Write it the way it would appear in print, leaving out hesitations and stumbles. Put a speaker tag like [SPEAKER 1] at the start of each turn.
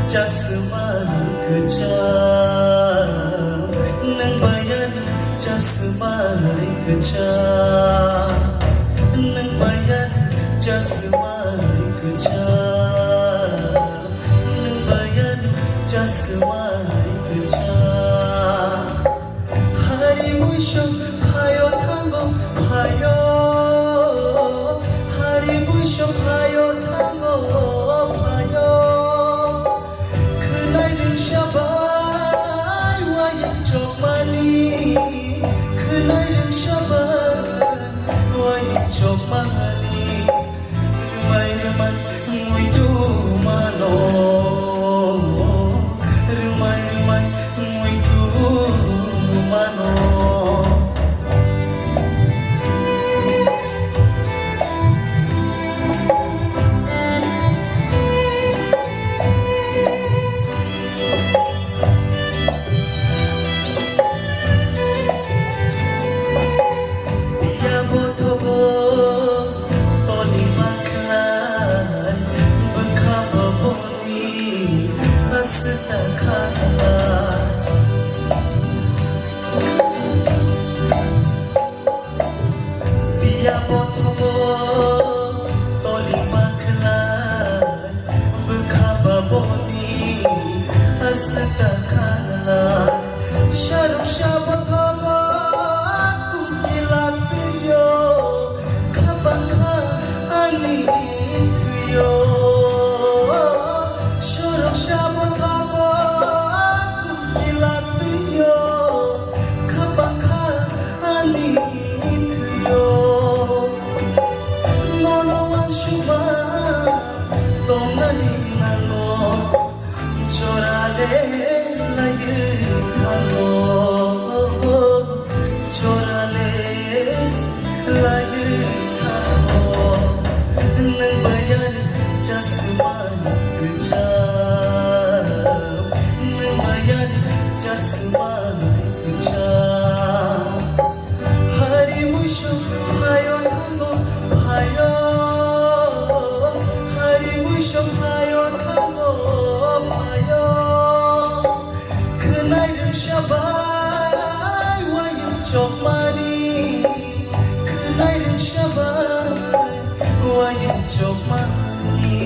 [SPEAKER 1] Jasmani kejam nang bayani jasmani kejam nang bayani jasmani kejam nang bayani jasmani kejam hari musham hayo tango hayo hari musham hayo tango hayo Shabai wayang chokmani Kenai reng shabai wayang chokmani Rumai rumai ngui tu mano Rumai rumai ngui tu mano Biya botobo toli maklan bekaba boni astakala sharuk shabotobo kumilatiyo kabaka ani tuyo sharuk shabotobo kumilatiyo kabaka ani Hari mushum hayo tango hayo Hari mushum hayo tango hayo Kenai reng shabai wayang chokmani Kenai reng shabai wayang chokmani